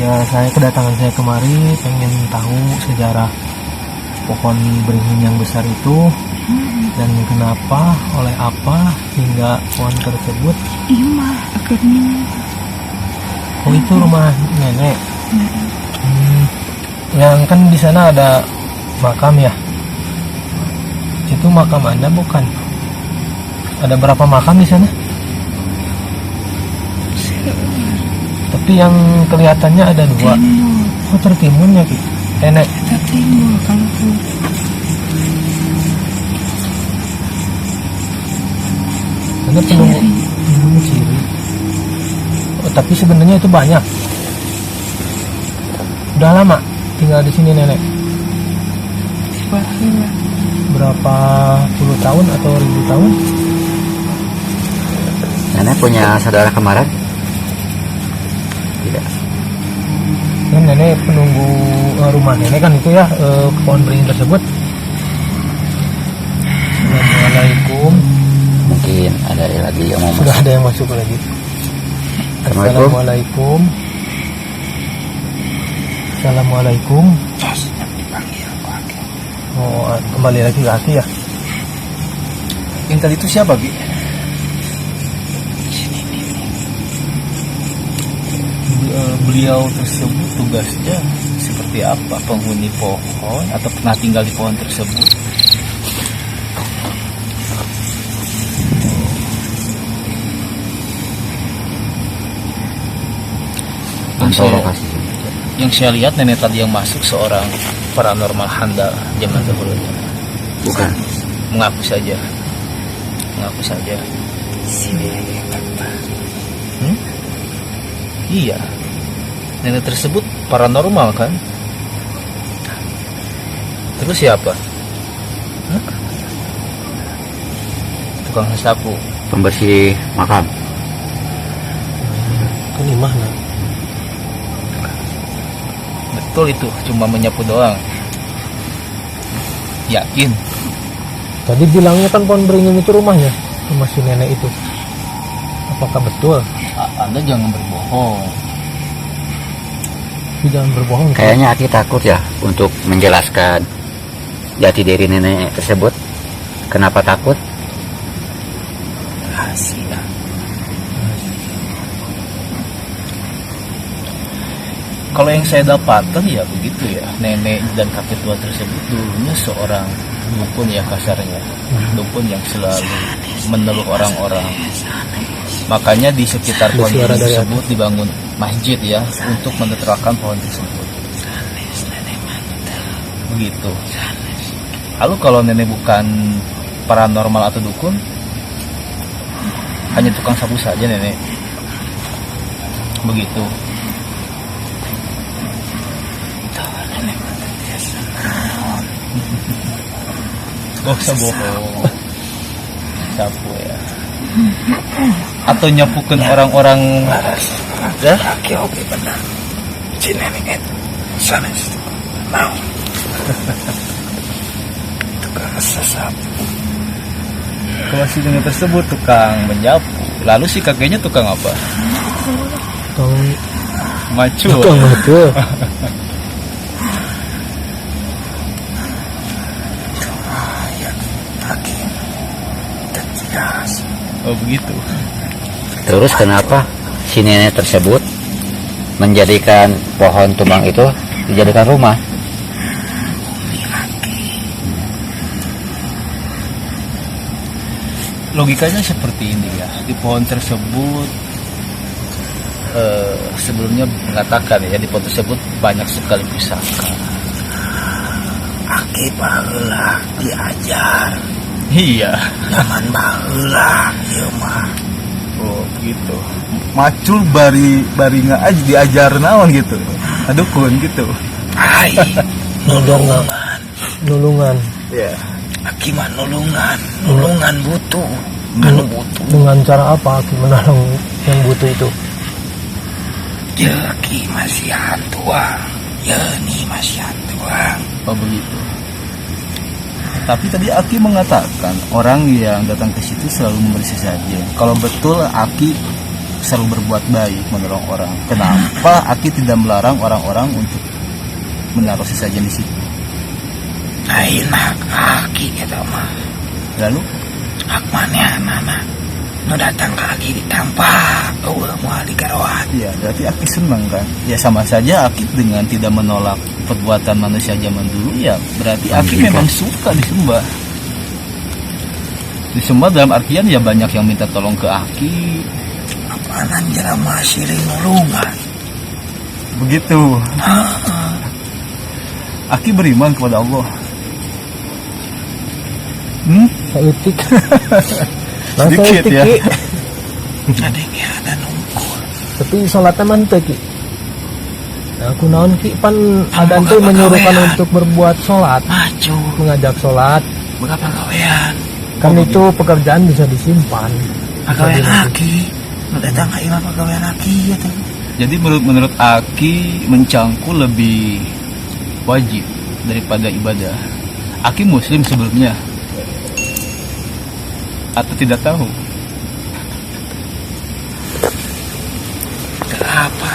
Ya, kedatangan saya kemari pengen tahu sejarah pohon beringin yang besar itu dan kenapa, oleh apa hingga pohon tersebut. Oh, itu rumah nenek. Yang kan di sana ada makam ya. Itu makam Anda bukan? Ada berapa makam di sana? Tapi yang kelihatannya ada 2. Oh, tertimbun ya, Ki? Nenek. Tertimbun kalau tuh. Benar penunggu ciri. Oh, tapi sebenarnya itu banyak. Udah lama tinggal di sini nenek? Berapa puluh tahun atau ribu tahun? Nenek punya saudara kembaran? Tidak. Kan nenek penunggu rumah nenek kan itu ya, pohon beringin tersebut. Assalamualaikum. Mungkin ada lagi yang mau Sudah masuk. ada yang masuk lagi. Assalamualaikum. Assalamualaikum. Oh, kembali lagi ke Aki ya. Yang tadi itu siapa, Ki? Beliau tersebut tugasnya seperti apa? Penghuni pohon atau pernah tinggal di pohon tersebut? Yang saya lihat nenek tadi yang masuk seorang paranormal handal zaman dahulunya. Bukan. Mengaku saja. Iya. Nenek tersebut paranormal kan? Terus siapa? Tukang sapu. Pembersih makam. Kan di mana? Betul itu, cuma menyapu doang. Yakin? Tadi bilangnya kan pohon beringin itu rumahnya, rumah si nenek itu. Apakah betul? Anda jangan berbohong. Tapi jangan berbohong. Kayaknya Aki takut ya untuk menjelaskan jati diri nenek tersebut. Kenapa takut? Rahasia. Kalau yang saya dapatkan ya begitu ya, nenek dan kakek tua tersebut dulunya seorang dukun ya kasarnya, dukun yang selalu meneluk orang-orang. Makanya di sekitar pohon tersebut dibangun masjid ya untuk menetralkan pohon tersebut. Begitu. Lalu kalau nenek bukan paranormal atau dukun, hanya tukang sapu saja nenek. Begitu. Gak usah bohong. Sapu ya. Atau nyapukan orang-orang ya? Oke benar. Si nenek itu sana situ. Mau. Tukang sasapu. Kalau si nenek tersebut tukang menyapu, lalu si kakeknya tukang apa? Tukang Macul. macul. Oh begitu. Terus kenapa si nenek tersebut menjadikan pohon tumbang itu dijadikan rumah? Logikanya seperti ini ya. Di pohon tersebut sebelumnya mengatakan ya, di pohon tersebut banyak sekali pusaka. Aki baheula diajar. Iya. Zaman baheula ieu mah. Oh gitu. Macul bari nggak aja diajar naon gitu. Adukun gitu. Ai. Nulungan. Ya. Aki mah nulungan butuh. Anu butuh. Dengan cara apa Aki menolong yang butuh itu? Aki masih hantuang. Ya nih masih hantuang. Oh begitu. Tapi tadi Aki mengatakan orang yang datang ke situ selalu memberi sesajen. Kalau betul Aki selalu berbuat baik menolong orang, kenapa Aki tidak melarang orang-orang untuk menaruh sesajen di situ? Enak Aki kita mah. Lalu Akmannya anak nu datang ke Aki ditampak, mau dikarawat. ya berarti Aki senang kan? Ya sama saja Aki dengan tidak menolak perbuatan manusia zaman dulu, ya berarti Aki memang suka disembah. Disembah dalam artian ya banyak yang minta tolong ke Aki. Apaanan jelema silih nulungan. Begitu. Aki beriman kepada Allah. Seutik. Sedikit ya. Adanya ada nungkul. Tapi sholatnya mantep Ki. Nah, aku naon Ki pan adan teh menyuruhkan untuk berbuat sholat, mengajak sholat. Berapa gawean? Kan itu pekerjaan bisa disimpan. Pegawai laki, datang ke imam pegawai laki ya tuh. Jadi menurut Aki mencangkul lebih wajib daripada ibadah. Aki muslim sebelumnya atau tidak tahu? Kenapa?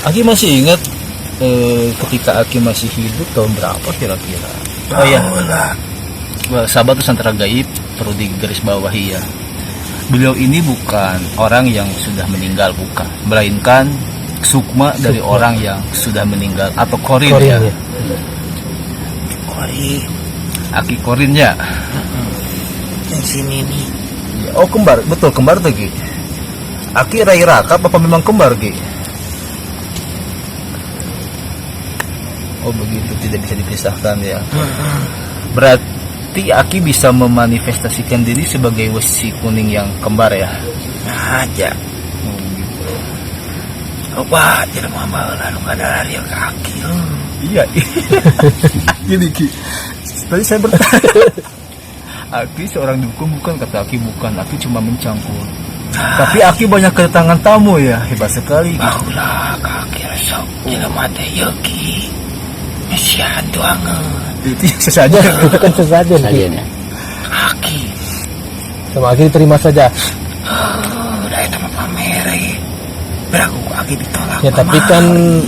Aki masih ingat ketika Aki masih hidup tahun berapa kira-kira? Oh iya, sahabat Nusantara Gaib perlu digarisbawahi ya. Beliau ini bukan orang yang sudah meninggal, bukan, melainkan sukma dari orang yang sudah meninggal atau korin ya. Korin. Aki korin ya. Yang sini nih. Oh kembar, betul kembar tuh Ki. Aki rai rakap apa memang kembar Ki? Oh begitu, tidak bisa dipisahkan ya. Berarti Aki bisa memanifestasikan diri sebagai wesi kuning yang kembar ya? Aja. Coba tidak mau lalu nggak ada lari ke Aki. Iya. Gini Ki. Tadi saya bertanya. Aki seorang dukun bukan, kata Aki bukan. Aki cuma mencangkul. Tapi Aki banyak kedatangan tamu ya, hebat sekali. Bahulah Aki resok. Tidak mati yogi. Mesian tuangan. Itu sesajen. Itu kan sesajen Ki. ya. Aki. Sama Aki terima saja. Udah itu mah pamere. Beraku Aki ditolak. Ya tapi kan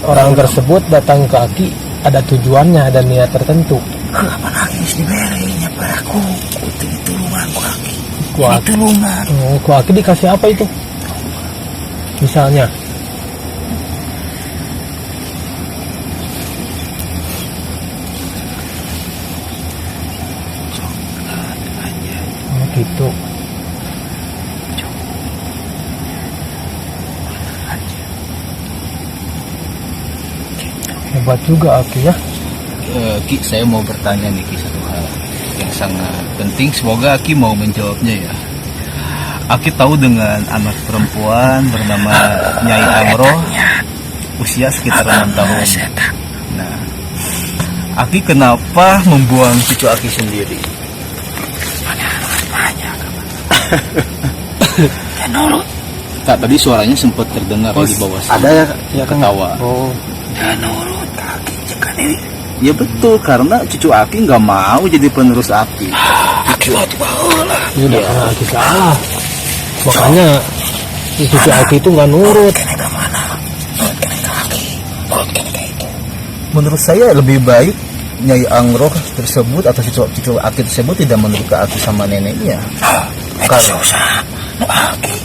orang tersebut datang ke Aki ada tujuannya, ada niat tertentu. Kapan Aki diberinya beraku? Itu ditulungan ku Aki. Ku Aki. Ditulungan. Oh, ku Aki dikasih apa itu? Misalnya. Oh gitu. Hebat juga Aki ya. Ki, saya mau bertanya nih Ki satu hal yang sangat penting. Semoga Aki mau menjawabnya ya. Aki tahu dengan anak perempuan bernama Nyai Amroh, usia sekitar 6 tahun. Nah, Aki kenapa membuang cucu Aki sendiri? Nurut. Tak, tadi suaranya sempat terdengar di bawah sini. Ada ya Ketawa. Oh, Nurut Aki jika diri. Ya betul, karena cucu Aki nggak mau jadi penerus Aki. Aki waktu bahulah. ini udah karena Aki salah. Makanya cucu Aki itu nggak nurut. Kena mana? Nurut kena Aki. Nurut kena itu. Menurut saya lebih baik Nyai Amroh tersebut atau cucu Aki tersebut tidak menurut ke Aki sama neneknya. Itu susah. Nu Aki.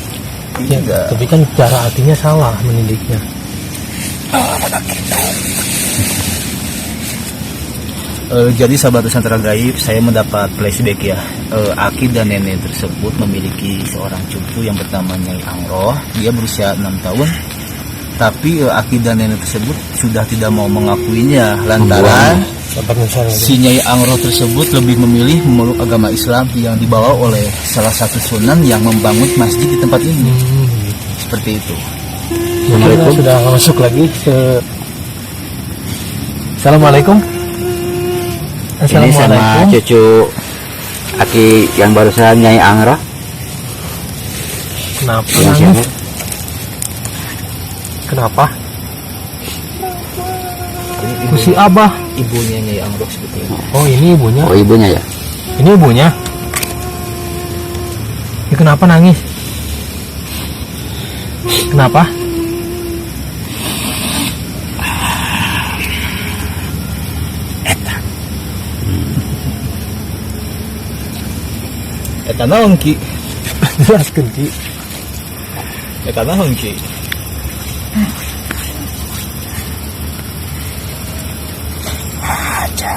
Ya, Tidak. tapi kan cara Akinya salah mendidiknya. Pada gitu. Jadi sahabat Nusantara Gaib, saya mendapat flashback ya. Aki dan nenek tersebut memiliki seorang cucu yang bernama Nyai Amroh. Dia berusia 6 tahun. Tapi Aki dan nenek tersebut sudah tidak mau mengakuinya lantaran si Nyai Amroh tersebut lebih memilih memeluk agama Islam yang dibawa oleh salah satu sunan yang membangun masjid di tempat ini. Seperti itu. Kita sudah masuk lagi ke Assalamualaikum. Ini sama cucu Aki yang barusan Nyai Amroh. Kenapa Yang nangis? siapa? Kenapa? Ini Ku si Abah. ibunya Nyai Amroh sebetulnya. Oh ini ibunya. Oh ibunya ya. Ini ibunya. Ini kenapa nangis? Kenapa? Eta naon Ki? Jelaskan Ki. Eta naon Ki? Aja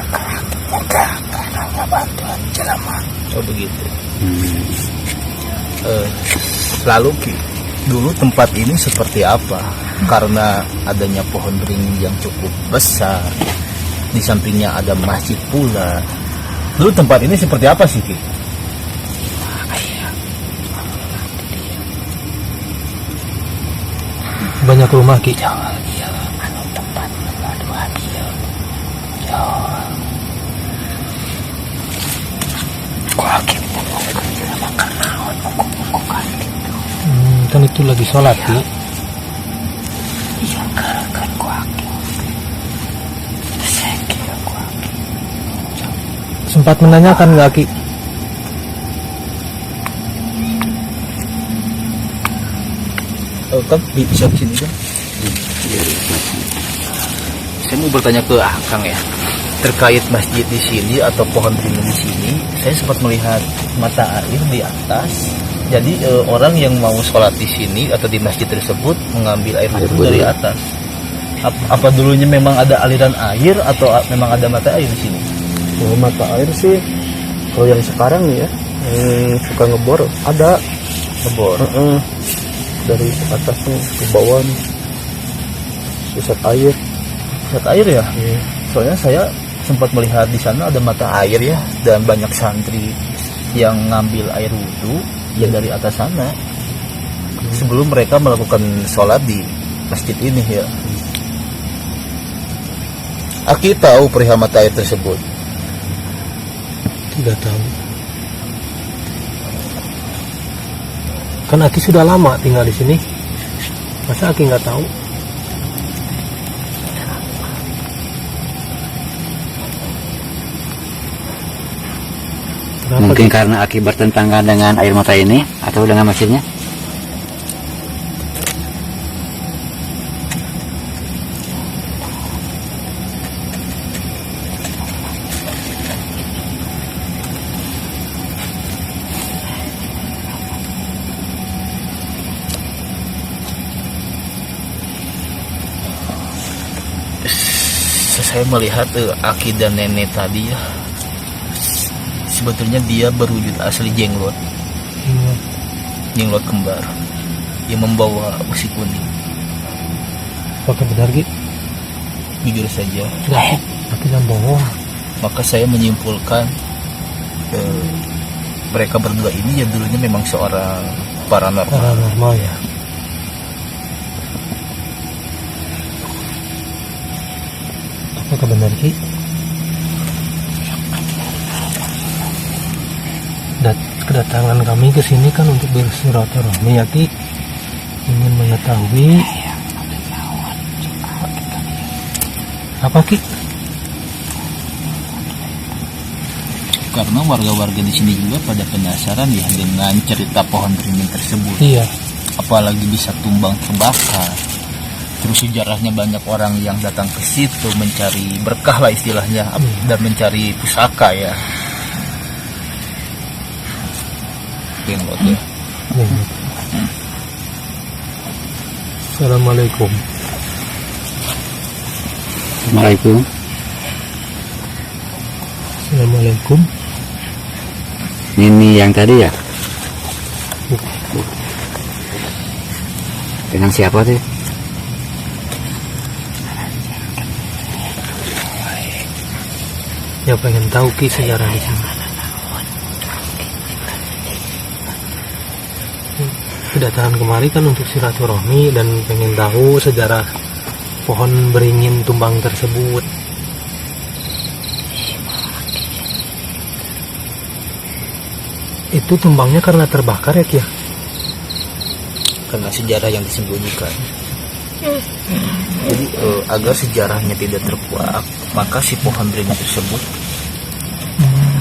Moga karena bantuan jelema. Oh begitu. Lalu Ki, dulu tempat ini seperti apa? Karena adanya pohon beringin yang cukup besar, di sampingnya ada masjid pula. Dulu tempat ini seperti apa sih Ki? Banyak rumah Ki. Iya, anu tempat peladuan iya. Yo. Ku Aki pun mau kerja sama karena Itu lagi sholat, Ki. Iya, kan ku aki. Sakit aku aki. Sempat menanyakan nggak, Ki? Kang bisa sini kan? Saya mau bertanya ke Kang ya, terkait masjid di sini atau pohon beringin di sini. Saya sempat melihat mata air di atas. Jadi orang yang mau sholat di sini atau di masjid tersebut mengambil air wudhu dari atas. Apa dulunya memang ada aliran air atau memang ada mata air di sini? Oh, mata air sih kalau yang sekarang nih ya, yang suka ngebor ada Ngebor. dari atasnya ke bawah nih, pusat air. Pusat air ya? Soalnya saya sempat melihat di sana ada mata air ya, dan banyak santri yang ngambil air wudhu ya dari atas sana sebelum mereka melakukan sholat di masjid ini ya. Aki tahu perihal mata air tersebut? Tidak tahu. Kan Aki sudah lama tinggal di sini. Masa Aki nggak tahu? Kenapa, Mungkin Ki? karena Aki bertentangan dengan air mata ini atau dengan masjidnya. Saya melihat Aki dan nenek tadi ya, sebetulnya dia berwujud asli jenglot kembar yang membawa usi kuning. Apakah benar, Ki? Jujur saja, Enggak, Aki jangan bohong. maka saya menyimpulkan mereka berdua ini ya dulunya memang seorang paranormal. Paranormal ya. Apakah benar, Ki? Kedatangan kami ke sini kan untuk bersilaturahmi ya, Ki. Ingin mengetahui apa, Ki? Karena warga-warga di sini juga pada penasaran ya dengan cerita pohon beringin tersebut. Iya. Apalagi bisa tumbang terbakar. Terus sejarahnya banyak orang yang datang ke situ mencari berkah lah istilahnya, dan mencari pusaka ya. Jenglot ya. Assalamualaikum. Assalamualaikum. Assalamualaikum. Ini yang tadi ya? Dengan siapa tuh? Ya pengen tahu, Ki, sejarah di sini. Kedatangan kemari kan untuk silaturahmi dan pengen tahu sejarah pohon beringin tumbang tersebut. Itu tumbangnya karena terbakar ya, Ki? Karena sejarah yang disembunyikan. Jadi agar sejarahnya tidak terkuak, maka si pohon beringin tersebut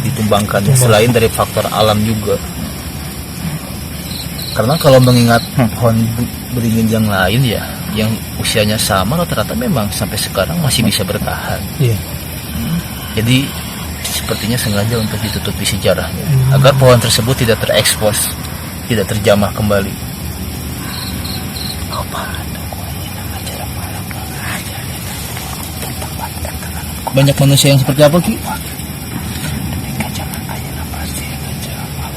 ditumbangkan selain dari faktor alam juga. Karena kalau mengingat pohon beringin yang lain ya, yang usianya sama rata-rata memang sampai sekarang masih bisa bertahan. Iya. Jadi sepertinya sengaja untuk ditutupi sejarahnya, agar pohon tersebut tidak terekspos, tidak terjamah kembali. Banyak manusia yang seperti apa, Ki?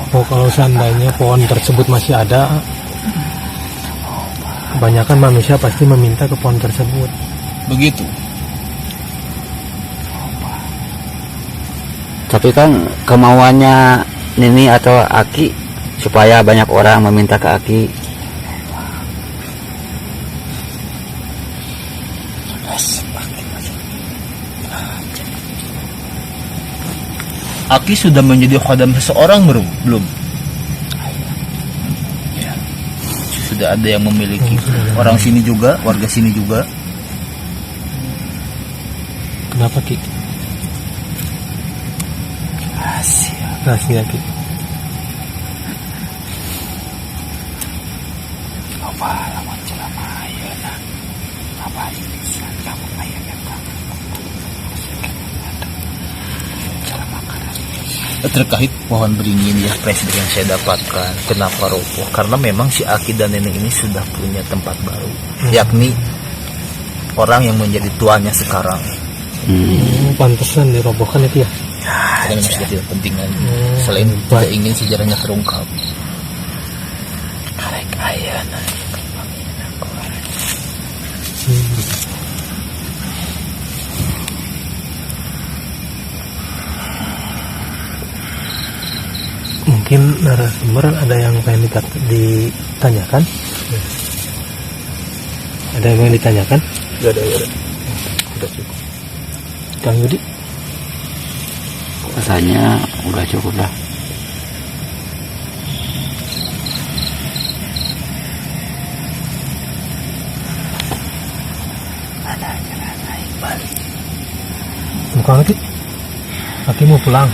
Oh, kalau seandainya pohon tersebut masih ada, kebanyakan manusia pasti meminta ke pohon tersebut. Begitu. Tapi kan kemauannya Nini atau Aki supaya banyak orang meminta ke Aki. Aki sudah menjadi khodam seseorang belum? Ya. sudah ada yang memiliki. Orang sini juga, warga sini juga. Kenapa Ki? Rahasia Ki. Terkait pohon beringin ya flashback yang saya dapatkan, kenapa roboh? Karena memang si Aki dan nenek ini sudah punya tempat baru, yakni orang yang menjadi tuannya sekarang. Pantesan dirobohkan itu ya. Karena memang sudah tidak pentingan. Selain tidak ingin sejarahnya terungkap. Mungkin narasumber ada yang pengen ditanyakan? Ada yang pengen ditanyakan? Gak ada. Udah cukup. Kang Yudi? Rasanya udah cukup lah. Bukan lagi? Aki mau pulang?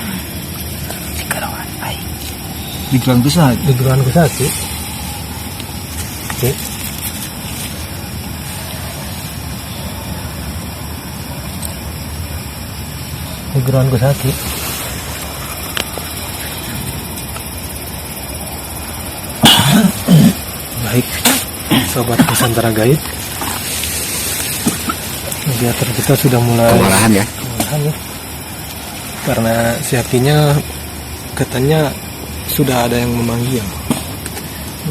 Di Gerang Besar. Di Gerang Besar sih. Oke. Di Gerang Besar sih. Baik, sobat Nusantara Gaib. Kegiatan kita sudah mulai Kewalahan ya. Karena si Akinya katanya sudah ada yang memanggil.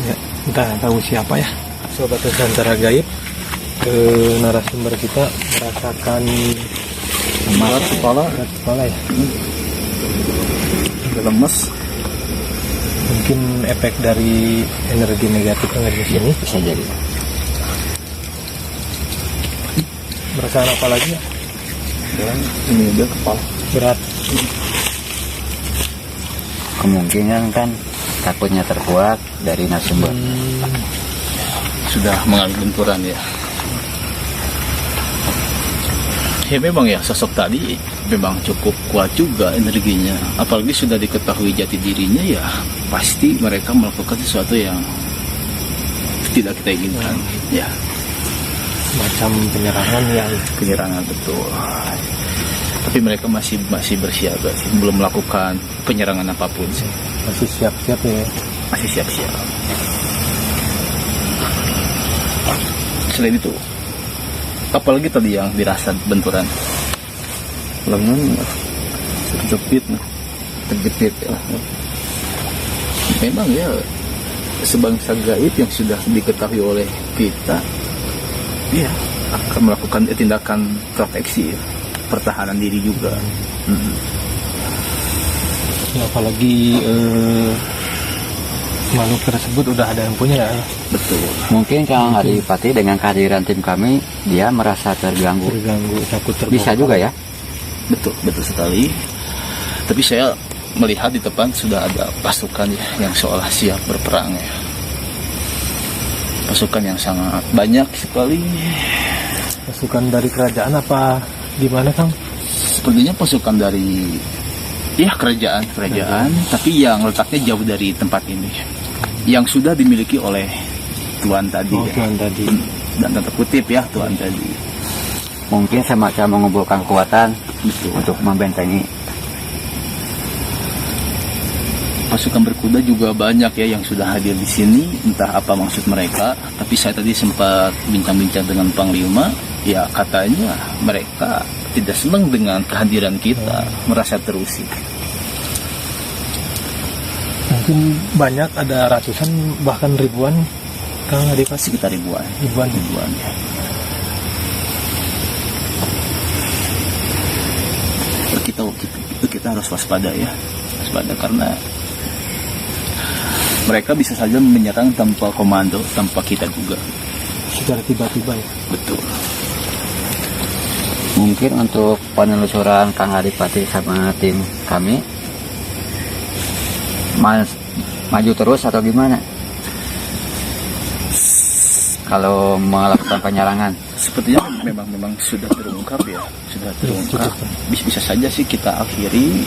Ya, entah tahu siapa ya. Sobat Nusantara Gaib, narasumber kita merasakan berat kepala ya. Lemes. Mungkin efek dari energi negatif yang ada di sini. Bisa jadi. Merasakan apa lagi ya? Ini udah kepala. Berat. Kemungkinan kan takutnya terkuat dari narasumber. Sudah mengalami benturan ya. Ya memang ya sosok tadi memang cukup kuat juga energinya. Apalagi sudah diketahui jati dirinya ya pasti mereka melakukan sesuatu yang tidak kita inginkan. Ya. Macam penyerangan Betul. Tapi mereka masih bersiaga sih, belum melakukan penyerangan apapun sih. masih siap-siap ya. Masih siap-siap. Selain itu, apalagi tadi yang dirasa benturan? Lengan terjepit ya. Memang ya sebangsa gaib yang sudah diketahui oleh kita, ya akan melakukan tindakan proteksi, ya, pertahanan diri juga. Apalagi makhluk tersebut udah ada yang punya ya. Betul. Mungkin Kang Adipati dengan kehadiran tim kami, dia merasa terganggu. Takut terbongkar. Bisa juga ya. Betul sekali. Tapi saya melihat di depan sudah ada pasukan ya, yang seolah siap berperang ya. Pasukan yang sangat banyak sekali. Pasukan dari kerajaan apa gimana Kang? Sepertinya pasukan dari kerajaan, tapi yang letaknya jauh dari tempat ini, yang sudah dimiliki oleh tuan tadi. Tuan tadi. Dan tanda kutip ya tuan tadi. Mungkin semacam mengumpulkan kekuatan untuk membentengi. Pasukan berkuda juga banyak ya yang sudah hadir di sini. Entah apa maksud mereka, tapi saya tadi sempat bincang-bincang dengan Panglima. Ya katanya mereka tidak senang dengan kehadiran kita, merasa terusik. Mungkin banyak, ada ratusan bahkan ribuan Kang Adipati. Sekitar ribuan ya. Kita harus waspada ya, karena mereka bisa saja menyerang tanpa komando, tanpa kita juga. Secara tiba-tiba ya. Betul. Mungkin untuk penelusuran Kang Adipati sama tim kami maju terus atau gimana? kalau melakukan penyerangan? Sepertinya memang sudah terungkap ya, sudah terungkap. Bisa saja sih kita akhiri.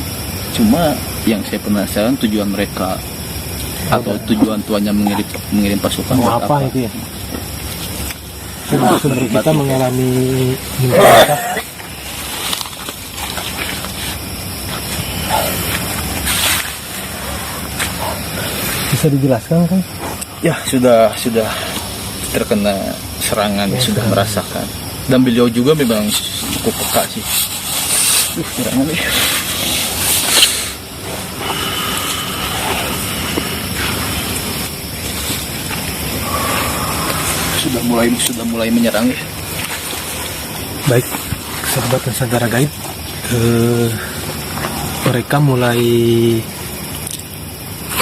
Cuma yang saya penasaran tujuan mereka atau tujuan tuannya mengirim pasukan Mau buat apa itu ya? Sumber kita mengalami mimpi. Bisa dijelaskan kan? Ya sudah terkena serangan, sudah merasakan. Dan beliau juga memang cukup peka sih. Serangan nih. Sudah mulai menyerang. Baik, sahabat Nusantara Gaib, mereka mulai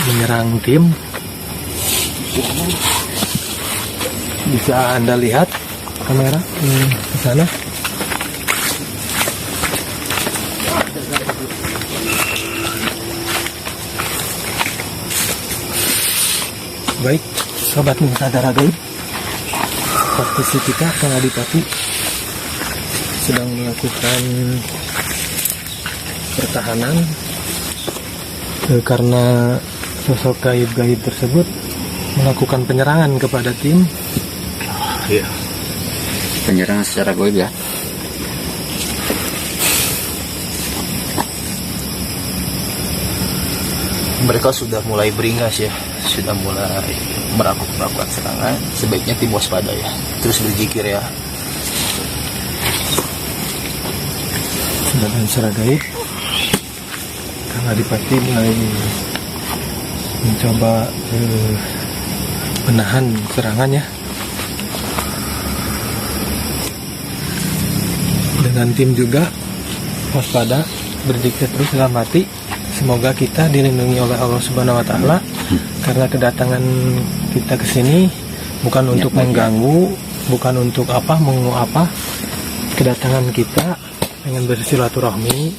menyerang tim. Bisa Anda lihat kamera ke sana. Baik, sahabat Nusantara Gaib, praktisi kita Kang Adipati sedang melakukan pertahanan karena sosok gaib-gaib tersebut melakukan penyerangan kepada tim. Iya. Penyerangan secara goib ya. Mereka sudah mulai beringas ya, sudah mulai melakukan serangan. Sebaiknya tim waspada ya, terus berzikir ya. Sedangkan secara gaib, Kang Adipati mulai mencoba menahan serangannya. Dengan tim juga waspada, berzikir terus dalam hati. Semoga kita dilindungi oleh Allah Subhanahu wa Ta'ala, karena kedatangan kita ke sini bukan untuk mengganggu, bukan untuk mengu apa. Kedatangan kita pengen bersilaturahmi,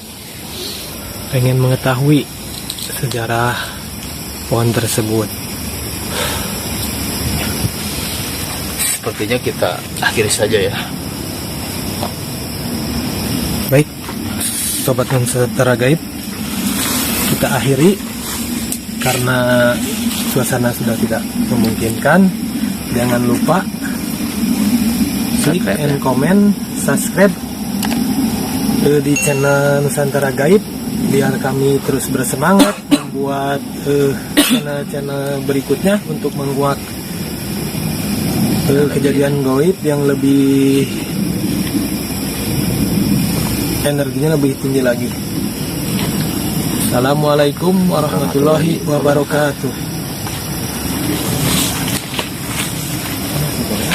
pengen mengetahui sejarah pohon tersebut. Sepertinya kita akhiri saja ya. Baik, sobat Nusantara Gaib, kita akhiri karena suasana sudah tidak memungkinkan. Jangan lupa like and comment, subscribe di channel Nusantara Gaib biar kami terus bersemangat membuat channel-channel berikutnya untuk menguak kejadian gaib yang lebih energinya lebih tinggi lagi. Assalamualaikum warahmatullahi wabarakatuh.